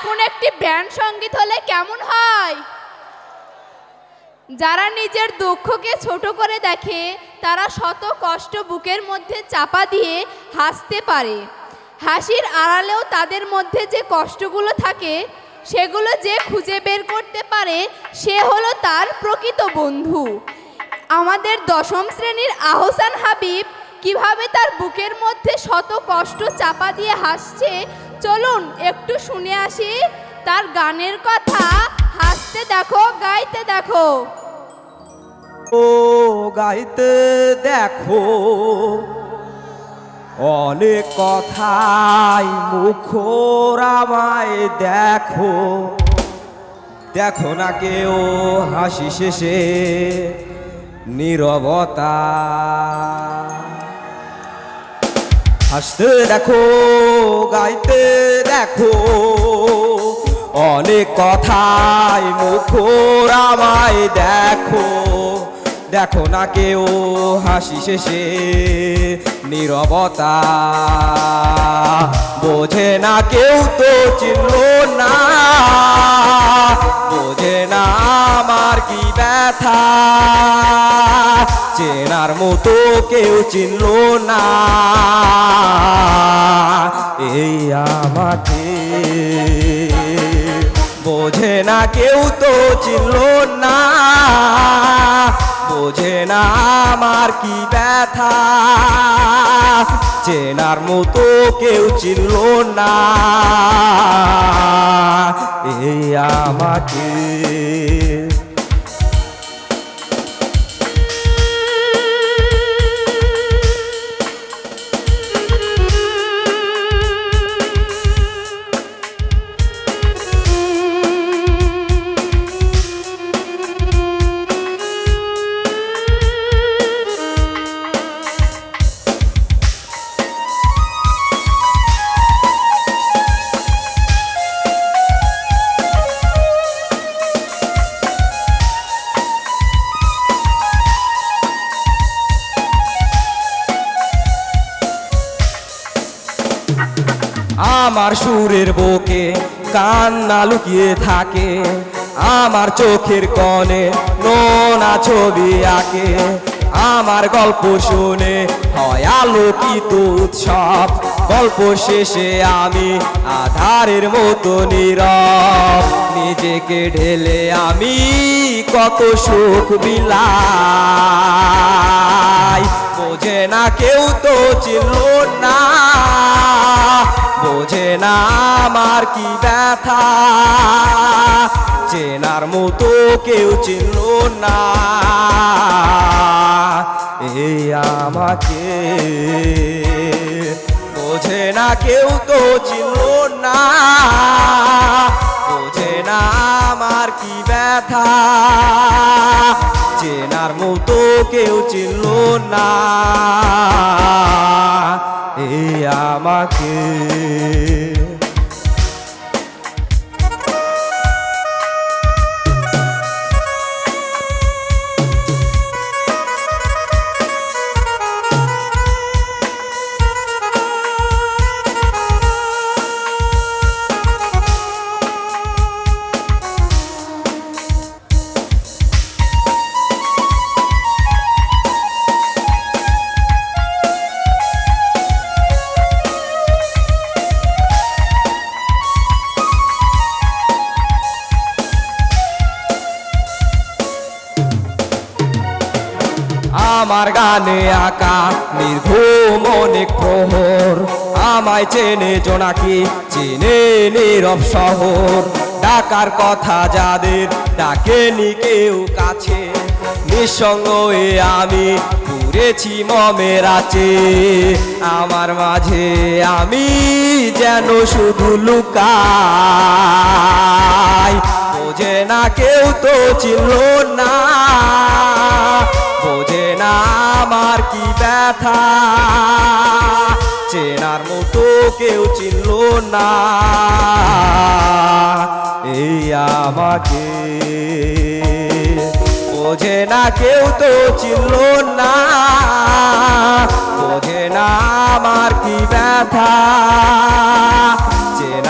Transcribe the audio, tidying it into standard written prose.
এখন একটি ব্যান্ড সঙ্গীত হলে কেমন হয়? যারা নিজের দুঃখকে ছোট করে দেখে তারা শত কষ্ট বুকের মধ্যে চাপা দিয়ে হাসতে পারে। হাসির আড়ালেও তাদের মধ্যে যে কষ্টগুলো থাকে সেগুলো যে খুঁজে বের করতে পারে সে হলো তার প্রকৃত বন্ধু। আমাদের দশম শ্রেণীর আহসান হাবিব কিভাবে তার বুকের মধ্যে শত কষ্ট চাপা দিয়ে হাসছে, চলুন একটু শুনে আসি তার গানের কথা। হাসতে দেখো, গাইতে দেখো। ও গাইতে দেখো অনেক কথাই মুখর আমায় দেখো, দেখো না কেউ হাসি শেষে নীরবতা। হাসতে দেখো, গাইতে দেখো অনেক কথাই মুখর আমায় দেখো, দেখো না কেউ হাসি শেষে নীরবতা। বোঝে না কেউ তো চিনল না, বোঝে না আমার কি ব্যথা, চেনার মতো কেউ চিনল না এই আমাকে। বোঝে না কেউ তো চিনল না, বোঝে না আমার কি ব্যথা, চেনার মতো কেউ চিনল না এই আমাকে। আমার সুরের বুকে কান্না লুকিয়ে থাকে, আমার চোখের কোণে নোনা ছবি আঁকে, আমার গল্প শুনে হয় আলোকিত উৎসব, গল্প শেষে আমি আধারের মতো নীরব, নিজেকে ঢেলে আমি কত সুখ বিলাই। বোঝে না কেউ তো চিনল না, বোঝে না আমার কি ব্যথা, চেনার মতো কেউ চিনল না এই আমাকে। বোঝে না কেউ তো চিনল না, বোঝে না আমার কি ব্যথা, চেনার মতো কেউ চিনল না এই আমাকে। আমার গানে আঁকা নির্ঘুম অনেক প্রহর, আমায় চেনে জোনাকি চেনে নীরব শহর, ডাকার কথা যাদের ডাকেনি কেউ কাছে, নিঃসঙ্গ এ আমি পুড়েছি মমের আঁচে, আমার মাঝে আমি যেন শুধু লুকাই। বোঝে না কেউ তো চিনল না, বোঝে না আমার কি ব্যথা, চেনার মতো কেউ চিনল না এই আমাকে। বোঝে না কেউ তো চিনল না, বোঝে না আমার কি ব্যথা,